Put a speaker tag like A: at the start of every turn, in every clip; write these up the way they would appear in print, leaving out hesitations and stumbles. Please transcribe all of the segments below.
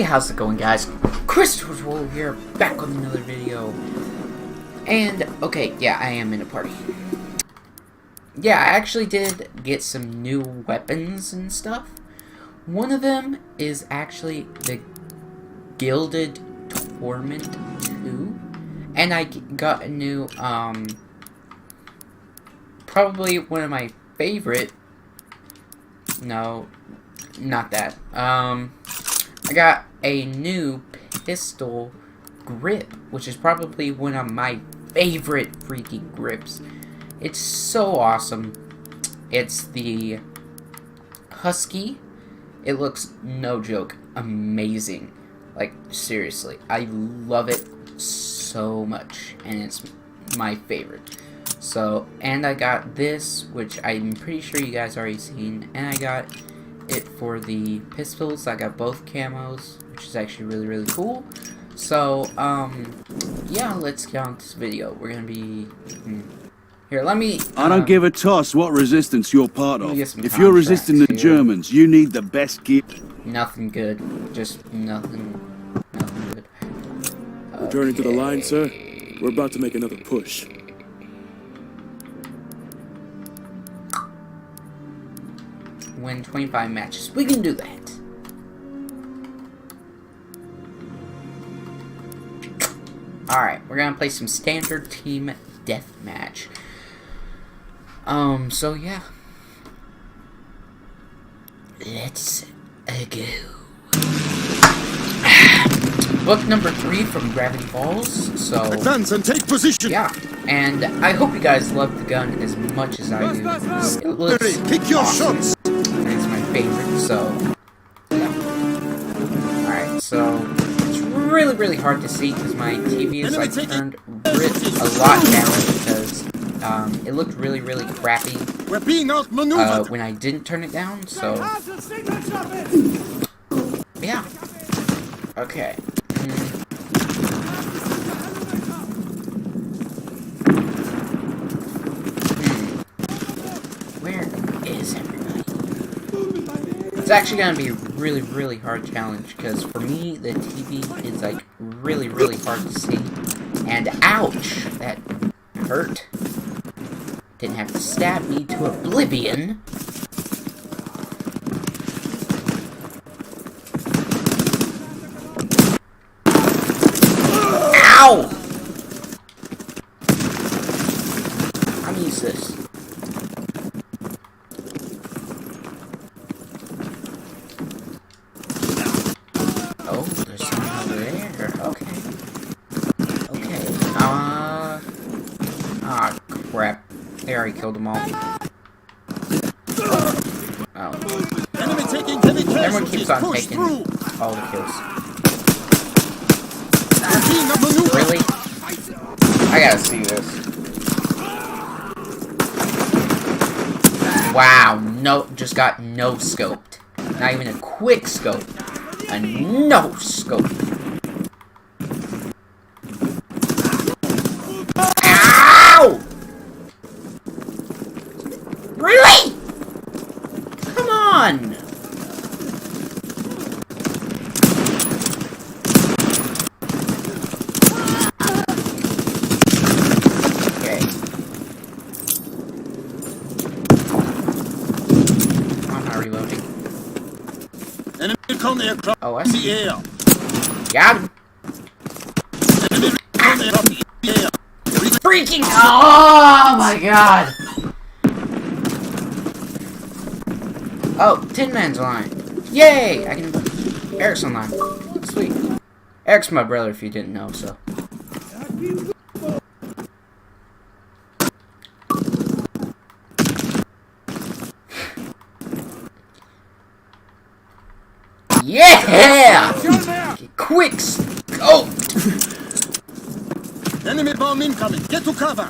A: Hey, how's it going, guys? Christopher's Roll here, back with another video. And, okay, yeah, I am in a party. Yeah, I actually did get some new weapons and stuff. One of them is actually the Gilded Torment 2. And I got a new, probably one of my favorite... No, not that. I got a new pistol grip, which is probably one of my favorite freaking grips. It's so awesome. It's the Husky. It looks, no joke, amazing. Like, seriously, I love it so much, and it's my favorite. So, and I got this, which I'm pretty sure you guys already seen, and I got it for the pistols. I got both camos, which is actually really, really cool. So, yeah, let's get on to this video. We're gonna be... Here, let me...
B: I don't give a toss what resistance you're part of. If you're resisting the
A: here.
B: Germans, you need the best gear.
A: Nothing good. Just nothing good.
C: Returning to the line, sir. We're about to make another push.
A: Win 25 matches. We can do that. Alright, we're gonna play some standard team deathmatch. So yeah. Let's go. Book number 3 from Gravity Falls, so...
C: Advance and take position!
A: Yeah, and I hope you guys love the gun as much as I do. It looks
C: Pick your
A: awesome.
C: shots!
A: It's my favorite, so... Yeah. Alright, so... It's really, really hard to see because my TV is, like, turned a lot down because, it looked really, really crappy
C: We're being outmaneuvered!
A: when I didn't turn it down, so... Yeah. Okay. Where is everybody? It's actually gonna be a really, really hard challenge because for me, the TV is like really, really hard to see. And ouch! That hurt. Didn't have to stab me to oblivion. Ow! I'm gonna use this. Oh, there's someone over there. Okay. Okay. Ah, crap. They already killed them all. Oh. Everyone keeps on taking all the kills. Really? I gotta see this. Wow, no, just got no scoped. Not even a quick scope. A no scope. Ow! Really? Come on! Oh, I see. Got him. Freaking! Oh my god! Oh, Tin Man's online. Yay! I can. Eric's online. Sweet. Eric's my brother, if you didn't know. So. Yeah! Quick scope!
C: Enemy bomb incoming! Get to cover!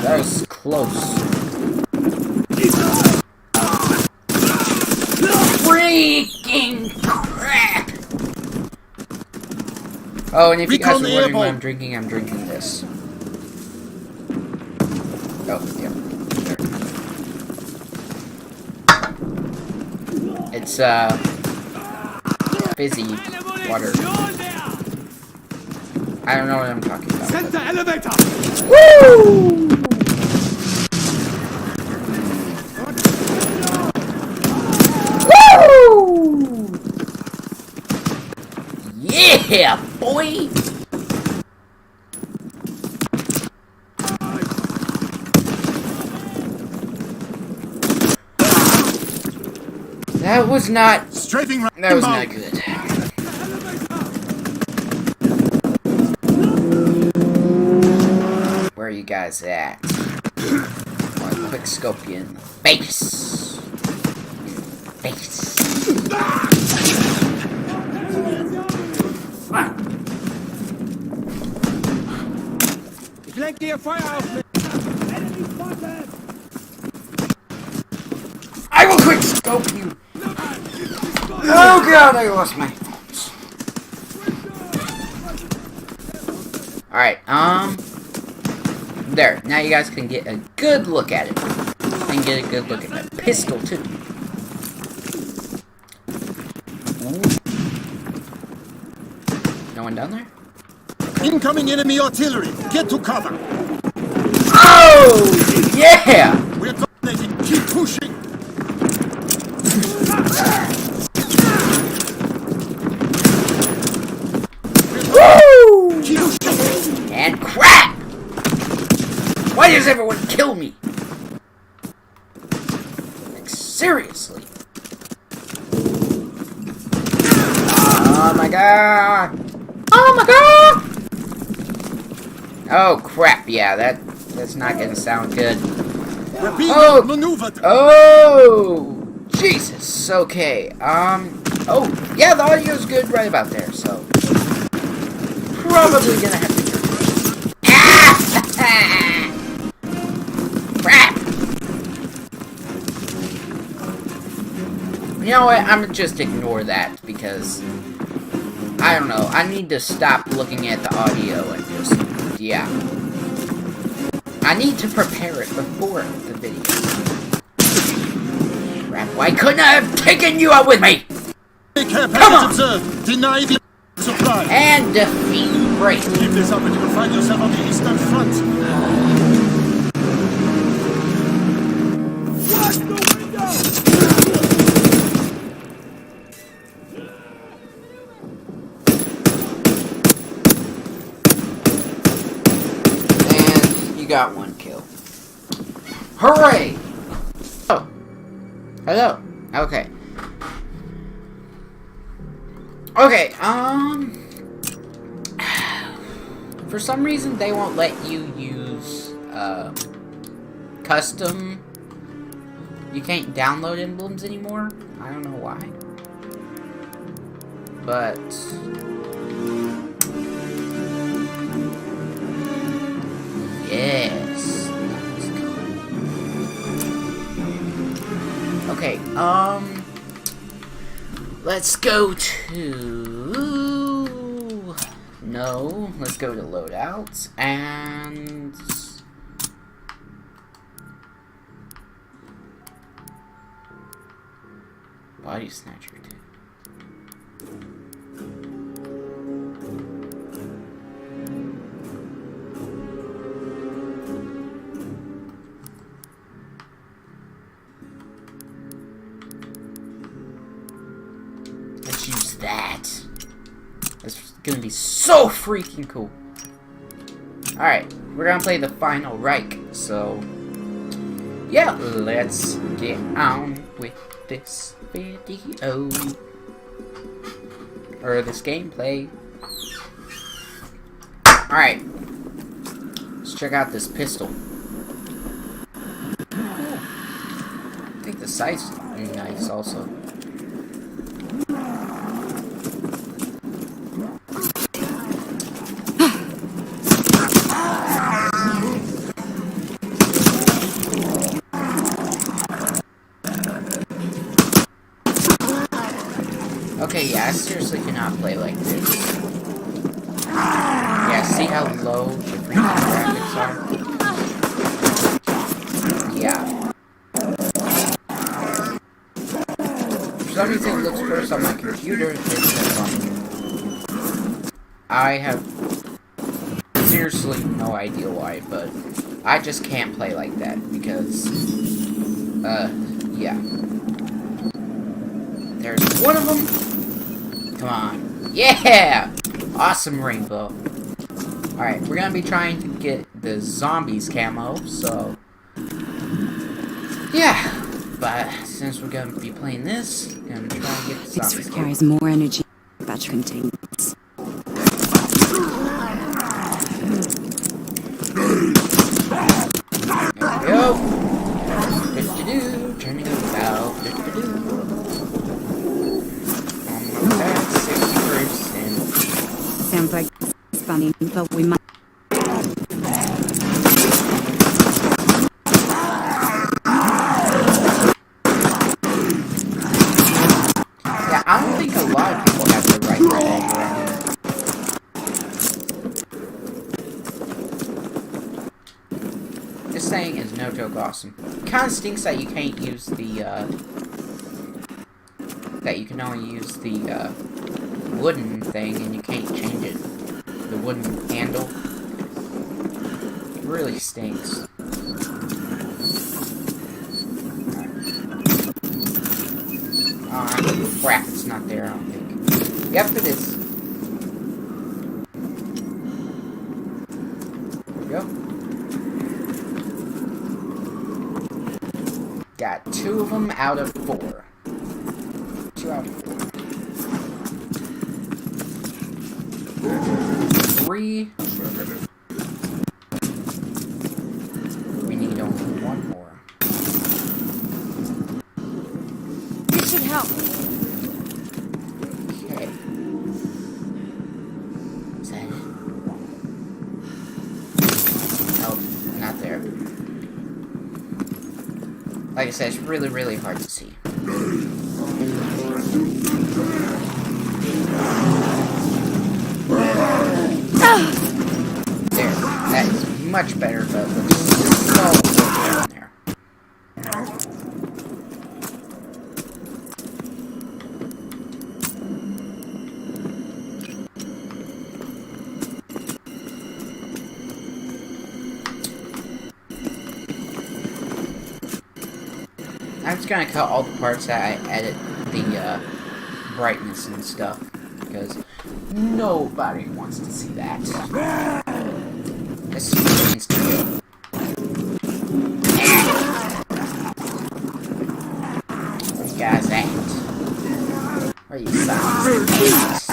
A: That was close. Freaking crap! Oh, and if you guys are wondering what I'm drinking this. Oh, yeah. It's fizzy water. I don't know what I'm talking about.
C: Send the elevator!
A: Woo! Woo! Yeah, boy! That was not. That was not good. Where are you guys at? One quick scope you in the face. Face.
C: Ich lenke Ihr Feuer auf mich!
A: I will quick scope you. Oh god, I lost my phones. Alright, there. Now you guys can get a good look at it. And get a good look at that pistol, too. Ooh. No one down there?
C: Incoming enemy artillery! Get to cover!
A: Oh! Yeah!
C: We're dominating! Keep pushing!
A: Woo! And crap! Why does everyone kill me? Like, seriously? Oh my god! Oh my god! Oh crap! Yeah, that's not gonna sound good.
C: Oh! Maneuvered!
A: Oh! Jesus! Okay. Oh, yeah, the audio's good right about there, so probably gonna have to turn it. Ah! Crap! You know what? I'm gonna just ignore that because I don't know. I need to stop looking at the audio and just yeah. I need to prepare it before the video. Crap! Why couldn't I have taken you out with me? Come on!
C: Deny the supply.
A: And defeat break.
C: Keep this up and you will find yourself on the Eastern Front. Watch the window!
A: And you got one kill. Hooray! Oh. Hello. Okay. Okay, for some reason they won't let you use, custom. You can't download emblems anymore. I don't know why. But yes. Okay, let's go to... No, let's go to loadouts, and... Body Snatcher 2. Let's use that. That's gonna be so freaking cool. Alright, we're gonna play the final Reich, so... Yeah, let's get on with this video. Or this gameplay. Alright. Let's check out this pistol. I think the sights are nice also. Okay, yeah, I seriously cannot play like this. Yeah, see how low the freaking graphics are? Yeah. For some reason it looks worse on my computer than on here. I have seriously no idea why, but I just can't play like that because, yeah. There's one of them. Come on. Yeah! Awesome rainbow. Alright, we're gonna be trying to get the zombies camo, so... yeah. But since we're gonna be playing this, I'm gonna try and get the zombies.
D: This requires more energy than batch contains.
A: There we go. Do-do-do. Turning about. Do-do-do. Almost at 60%.
D: Sounds like it's funny, but we might.
A: Yeah, I don't think a lot of people have the right revolver anymore. This thing is no joke awesome. Kinda stinks that you can't use the, that you can only use the, wooden thing and you can't change it. The wooden handle. It really stinks. Crap, it's not there, I don't think. Yep, it is. There we go. Got 2 of them out of 4. 2 out of 4. 3. We need only 1 more.
D: This should help.
A: Okay. Is that it? Nope, not there. Like I said, it's really, really hard to see. There, that is much better, but looks so good down there. I'm just gonna cut all the parts that I edit the brightness and stuff, because nobody wants to see that. This needs to go. Where you guys at? Where you zombies?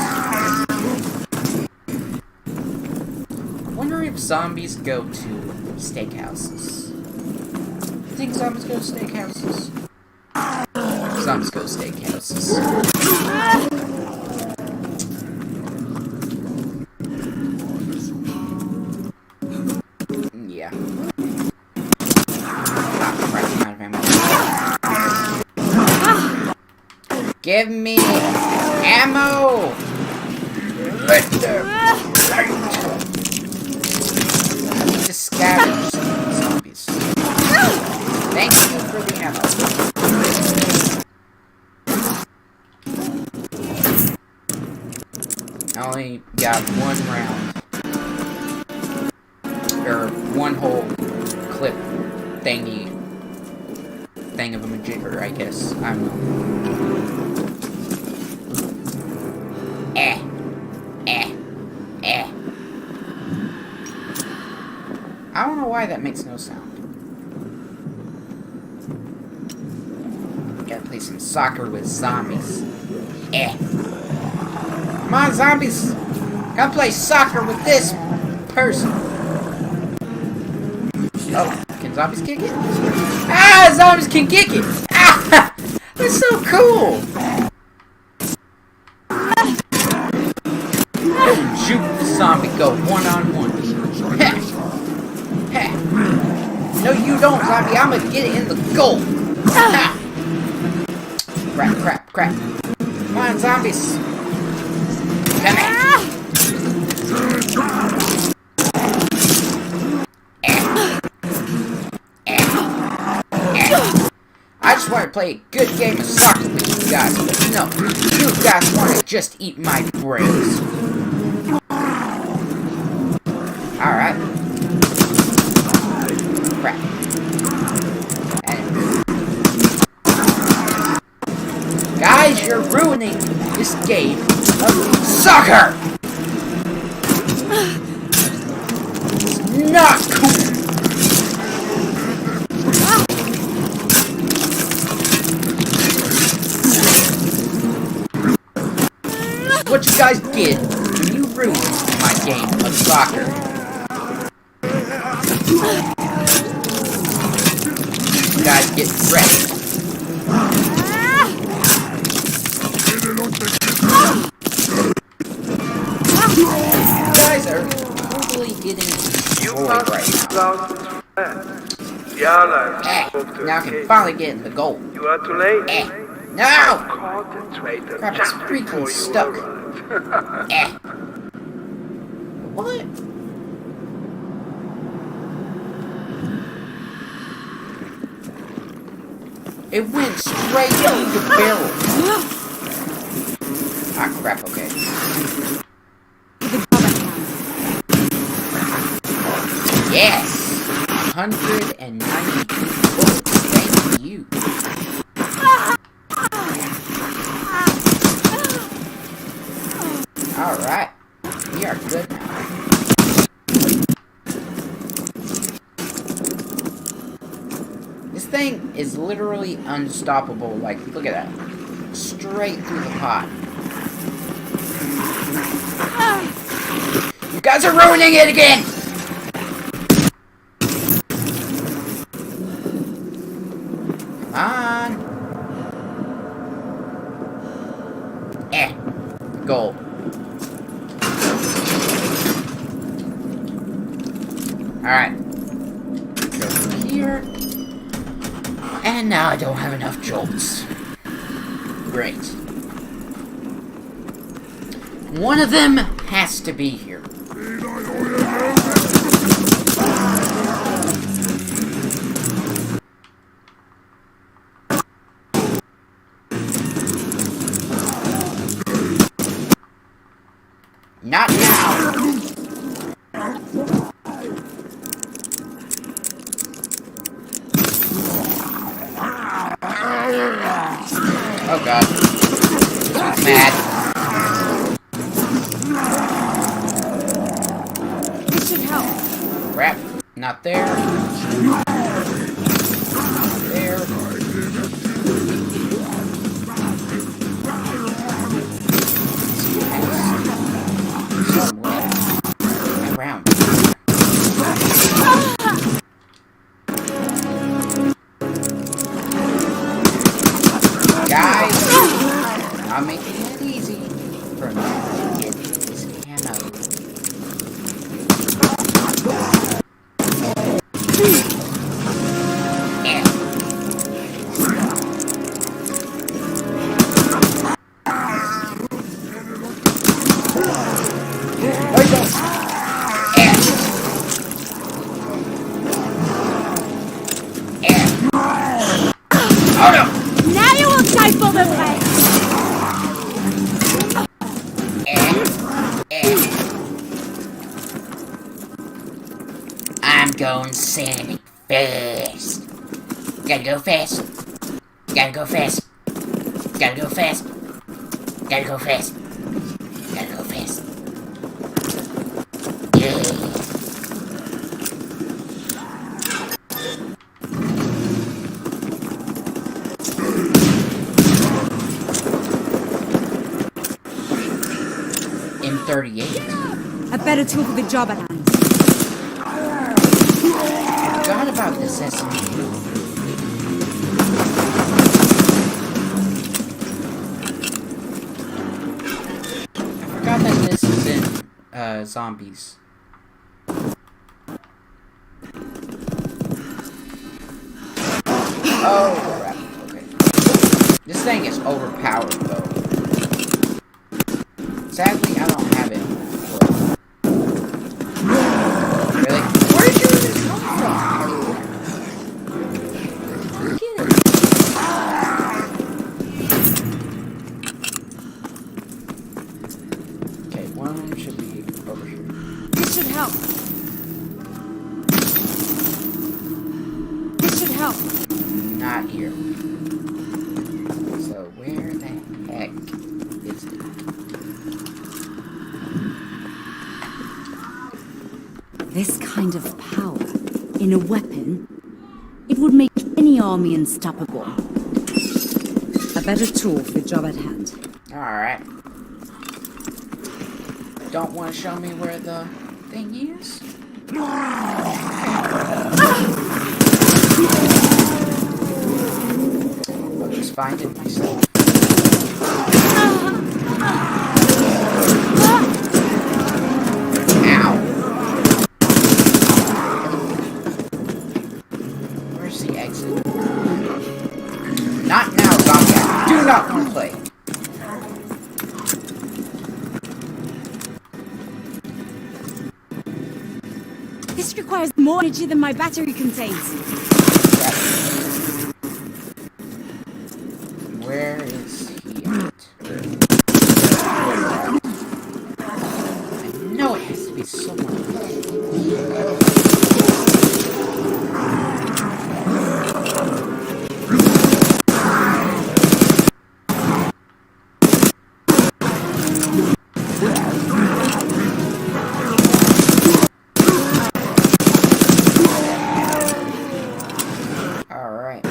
A: I wonder if zombies go to steakhouses. You think zombies go to steakhouses? Zombies go to steakhouses. Yeah. Give me ammo! To scavenge zombies. Thank you for the ammo. I only got 1 round. Or 1 whole clip thingy. Thing of a majigger, I guess. I don't know. I don't know why that makes no sound. Gotta play some soccer with zombies. Come on, zombies! Gotta play soccer with this person. Oh, can zombies kick it? Ah, zombies can kick it! Ah! That's so cool! Shoot the zombie, go one-on-one. No, you don't, zombie. I'm gonna get it in the goal. Crap, crap, crap. Come on, zombies. Come here. I just want to play a good game of soccer with you guys, but no, you guys want to just eat my brains. Alright. Crap. Guys, you're ruining this game of soccer! It's not cool! What you guys did when you ruined my game of soccer. You guys get ready. You guys are totally getting destroyed right now. Now I can finally get in the goal.
E: You are too late.
A: No!
E: Concentrate.
A: Crap, it's freaking stuck. What? It went straight through the barrel. Ah, crap, okay. Yes! 192 bullets, thank you. Alright, we are good now. This thing is literally unstoppable, like, look at that. Straight through the pot. You guys are ruining it again! Come on! Goal. Alright. Go through here. And now I don't have enough jolts. Great. One of them has to be here. Not now! Oh god. I'm mad.
D: This should help.
A: Crap. Not there. Not there. Somewhere around. Guys, I'm making it easy for me to get this ammo. Oh no!
D: Now you will stifle the way.
A: I'm going Sonic fast. Gotta go fast. Gotta go fast. Gotta go fast. Gotta go fast. Gotta go fast. Yeah. M38.
D: A better tool for the job at hand.
A: I forgot about this SMG. I forgot that this is in zombies. Oh crap. Okay. This thing is overpowered though. Sadly, I don't have it. Really? Where did you even come from? Get it. should be over here.
D: This should help. This should help.
A: Not here. So where the heck is it?
D: This kind of power in a weapon, it would make any army unstoppable. A better tool for the job at hand.
A: Alright. Don't want to show me where the thing is? I'll just find it myself. Ow! Where's the exit? Not now, zombie. I do not want to play.
D: This requires more energy than my battery contains.
A: Where is he at? I know it has to be somewhere. Alright.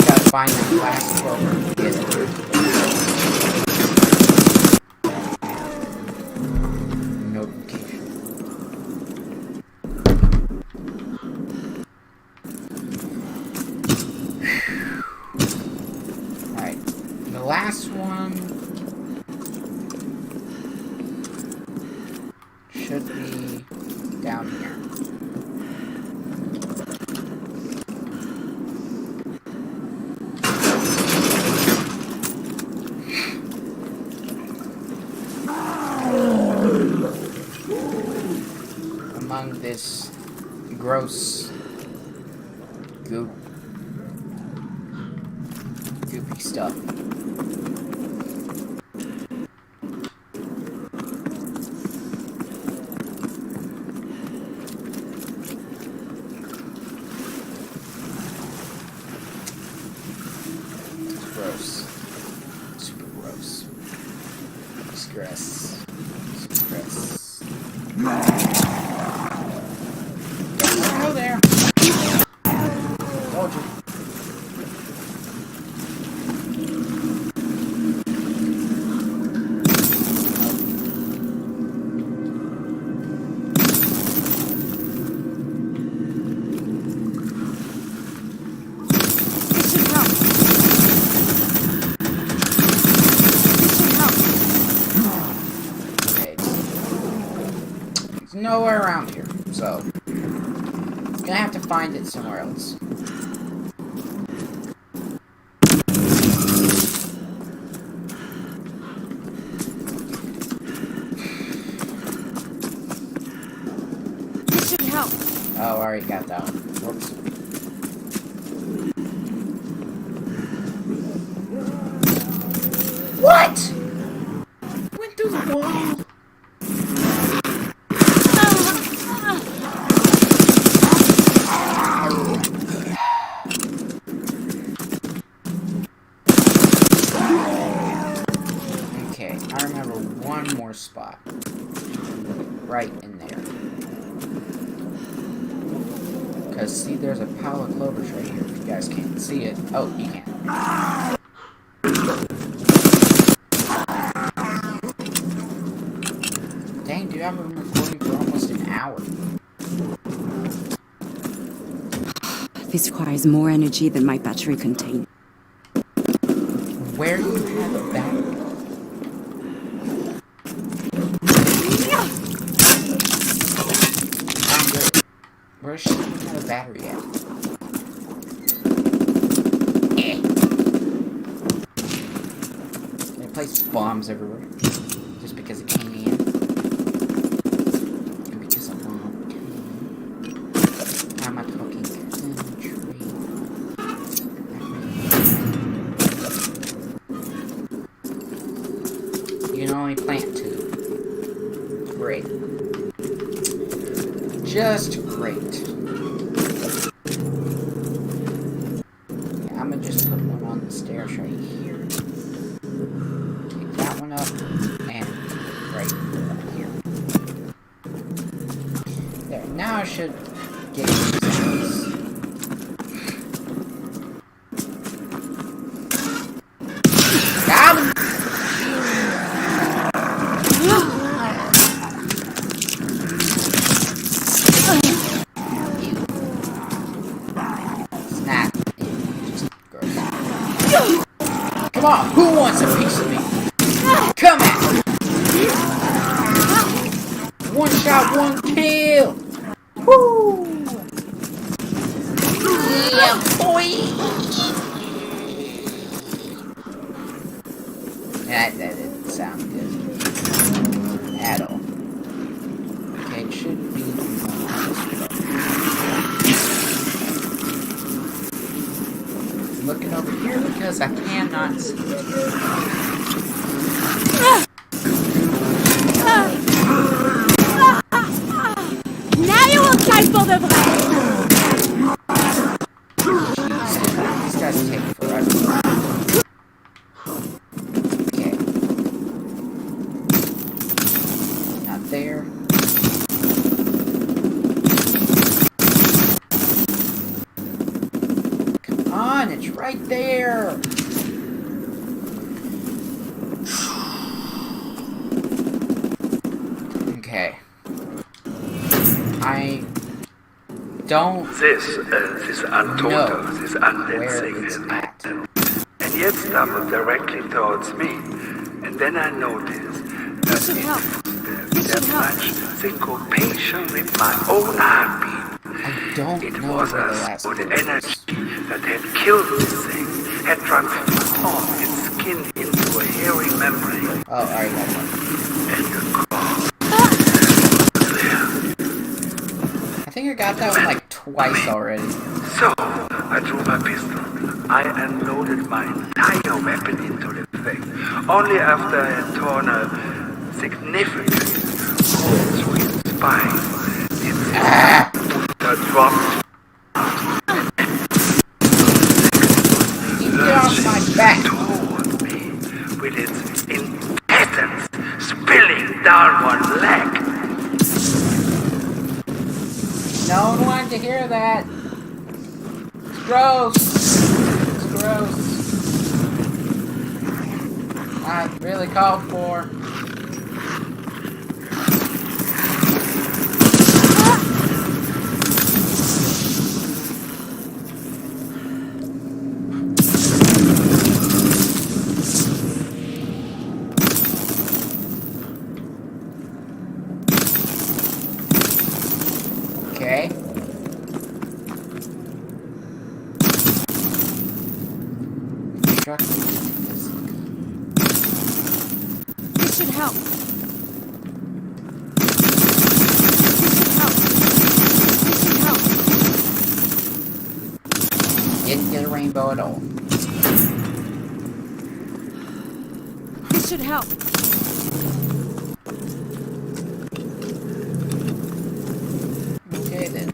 A: Gotta find that last Revolver to get it. Notification. Alright. The last one should be down here. Among this gross goopy stuff. It's gross. Super gross. Stress. Hello there. Told you.
D: This should help. This should help.
A: Okay. It's nowhere around here, so gonna have to find it somewhere else.
D: This should help.
A: Oh, I already got that one. Whoops. What? Went through the wall. Okay, I remember one more spot. Right in there. Because, see, there's a pile of clovers right here. If you guys can't see it. Oh, you can. Dang, dude, I've been recording for almost an hour.
D: This requires more energy than my battery contains.
A: Where do you have a battery? I'm good. Where should we have a battery at? They place bombs everywhere. Just because it came in. And because I want to. How am I talking? You can only plant 2. Great. Just great. Yeah, I'm gonna just put one on the stairs right here. Take that one up, and right here. There, now I should get these. Got him! Snap. Just gross. Come on, who wants a piece of me? Come at me! One shot, one kill! Woo! Yeah, boy! That didn't sound good at all. Okay, it should be I'm looking over here because I cannot see it.
E: Now you will fight for the bride.
A: These guys take forever. Okay. Not there. Come on, it's right there. Okay. I don't
F: This untold, this undead
A: where
F: thing
A: it's
F: has
A: at.
F: and yet stumbled directly towards me. And then I noticed that
E: should help.
F: that much syncopation with my own heartbeat.
A: I don't
F: It
A: know
F: was
A: where the
F: as
A: last
F: though the
A: one is.
F: energy that had killed this thing had transformed its skin into a hairy membrane.
A: Oh, alright, got one.
F: And the cross
A: I think I got that one like twice already.
F: So, I drew my pistol. I unloaded my entire weapon into the thing. Only after I had torn a significant hole through its spine did the drop
A: Get off my back!
F: toward me with its intestines spilling down one leg.
A: No one wanted to hear that. It's gross. It's gross. Not really called for. Okay.
E: This should help.
A: Didn't get a rainbow at all.
E: This should help.
A: Okay then.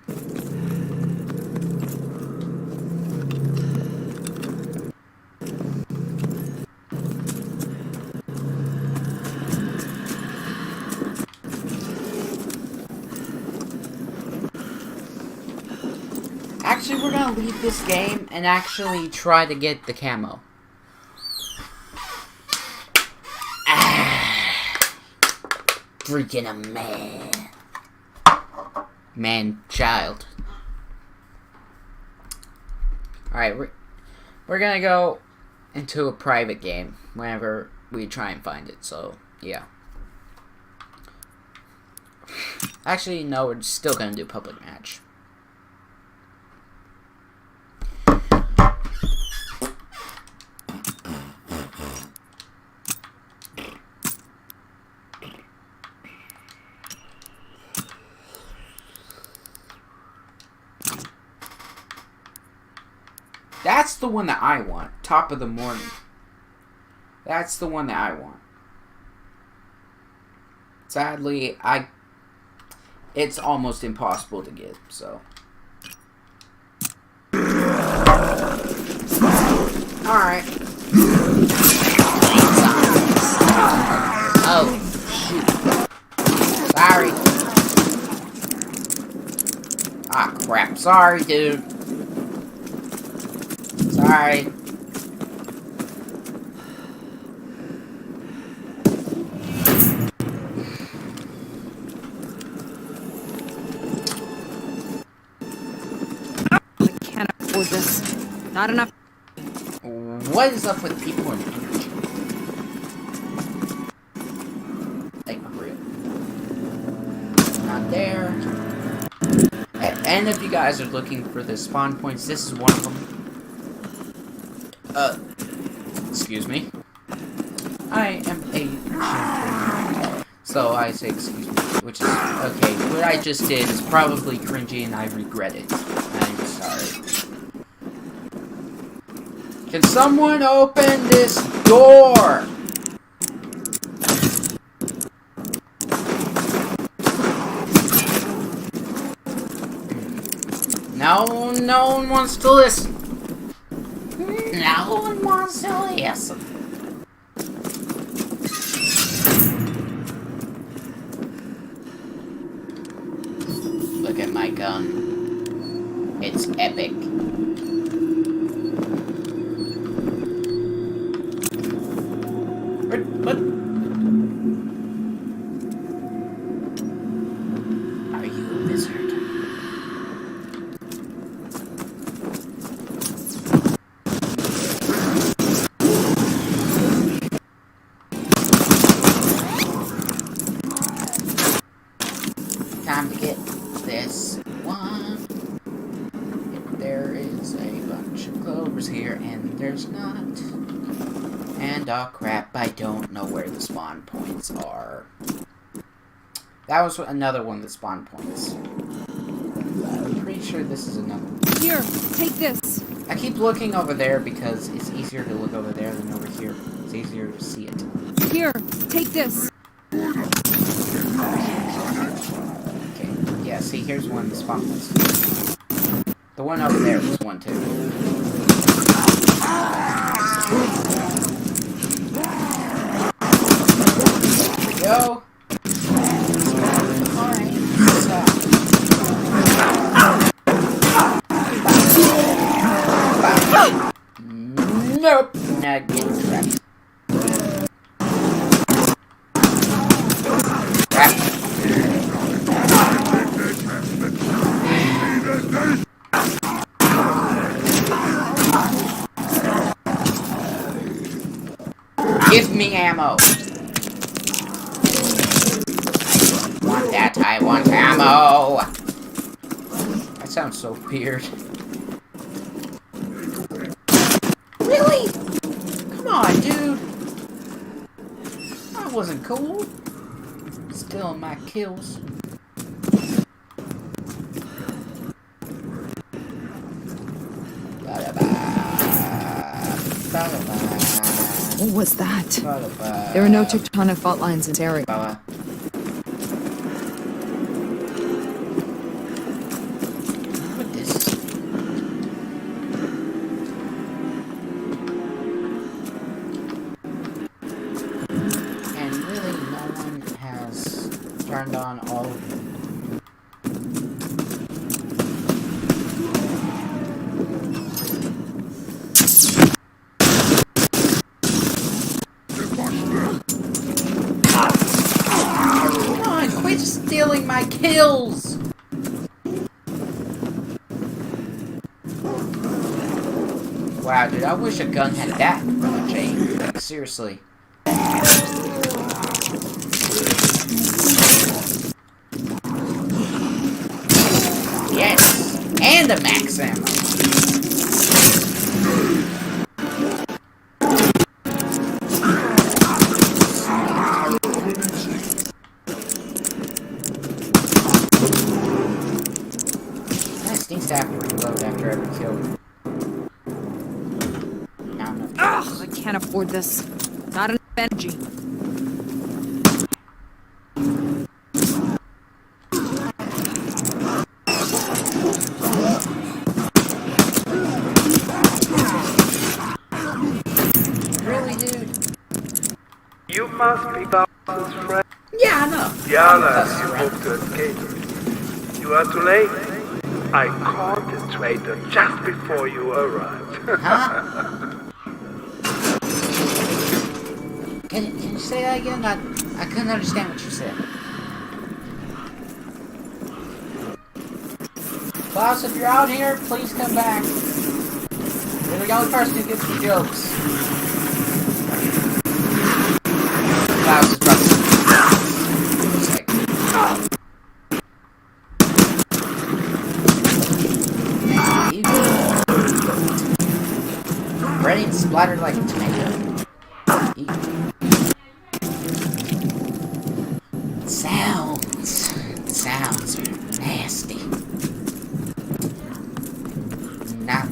A: Actually, we're gonna leave this game and actually try to get the camo. Freaking a man. Man-child. Alright, we're gonna go into a private game whenever we try and find it, so, yeah. Actually, no, we're still gonna do public match. That's the one that I want. Top of the morning. That's the one that I want. sadly, it's almost impossible to get, so. Alright. Oh, shoot. Sorry. Ah, crap. Sorry, dude. Sorry.
E: I can't afford this. Not enough.
A: What is up with people in energy? Like, real. Not there. And if you guys are looking for the spawn points, this is one of them. Excuse me. I am a gentleman. So I say excuse me, which is, okay, what I just did is probably cringy and I regret it. I'm sorry. Can someone open this door? No one wants to listen. No one wants to listen. Look at my gun. It's epic. What? Are you a wizard? Time to get this one. There is a bunch of clovers here, and there's not. And oh crap, I don't know where the spawn points are. That was another one of the spawn points. I'm pretty sure this is another one.
E: Here, take this.
A: I keep looking over there because it's easier to look over there than over here. It's easier to see it.
E: Here, take this.
A: Okay, yeah, see, here's one of the spawn points. The one over there is one too. There we go. Alright, nope, not getting trapped. Give me ammo. Want that? I want ammo. That sounds so weird. Really? Come on, dude. That wasn't cool. Stealing my kills.
G: What was that? There are no tectonic fault lines in this area.
A: What is this? And really, no one has turned on all of them. Stealing my kills! Wow, dude, I wish a gun had that much aim. Like, seriously. Yes! And a max ammo! Needs to have to reload after every kill. Not enough.
E: Ugh, I can't afford this. Not enough energy.
F: must be Klaus's friend.
A: Yeah, I know.
F: The others you hope to escape. You are too late. I caught the traitor just before you arrived.
A: Huh? Can you say that again? I couldn't understand what you said. Klaus, if you're out here, please come back. You're the only person who gets the jokes. Klaus is probably... Ready and splattered like a tomato. Sounds nasty. Not.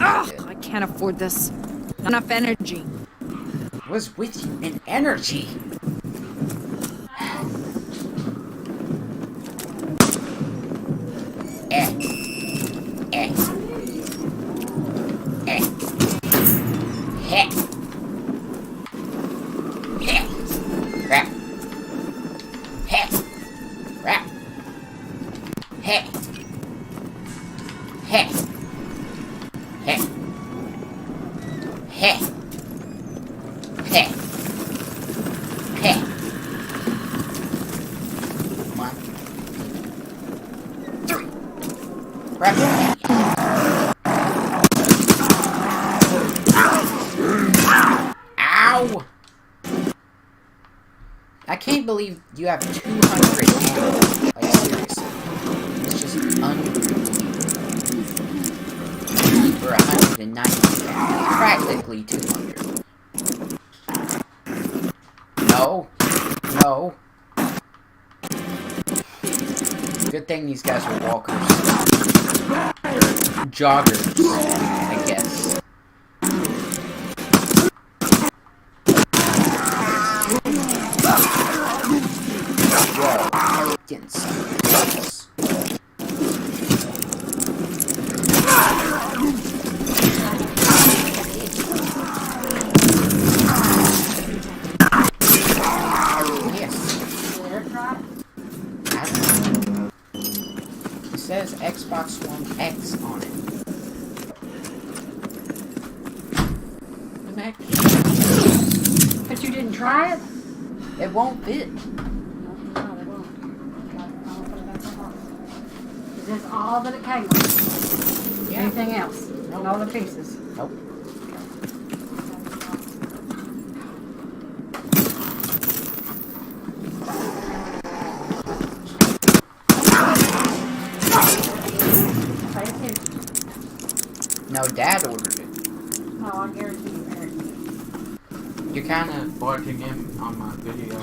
E: Ugh, I can't afford this. Not enough energy.
A: What's with you and energy? Ow! I can't believe you have 200 ammo. Like, seriously. It's just unbelievable. For 190. Practically 200. No. No. Good thing these guys are walkers. Joggers, I guess. Whoa. Getting some close. Yes. It says Xbox One X on it. What the heck?
H: But you didn't try it?
A: It won't fit.
H: No, they won't. Is this all that it came with?
A: Yeah.
H: Anything else?
A: Nope.
H: All the pieces?
A: Nope.
H: Pay attention.
A: No, Dad ordered it.
H: Oh, I guarantee you, Eric.
A: You're kind of barking him on my video.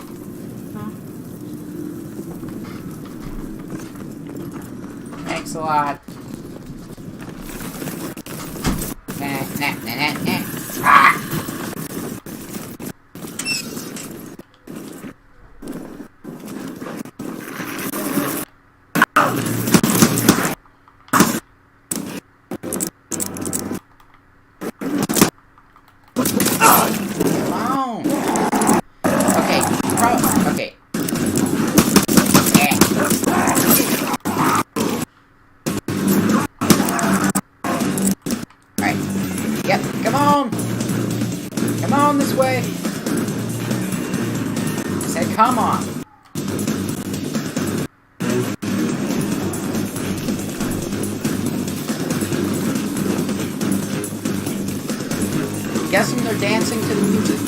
H: Huh?
A: Thanks a lot. Nah, nah, nah, nah, nah. Ah! Okay. Alright. Yep, come on! Come on this way! I said come on! Guessing they're dancing to the music.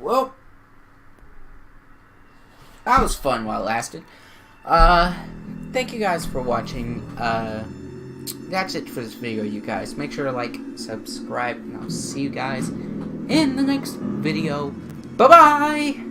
A: Well, that was fun while it lasted. Thank you guys for watching. That's it for this video, you guys. Make sure to like, subscribe, and I'll see you guys in the next video. Bye-bye!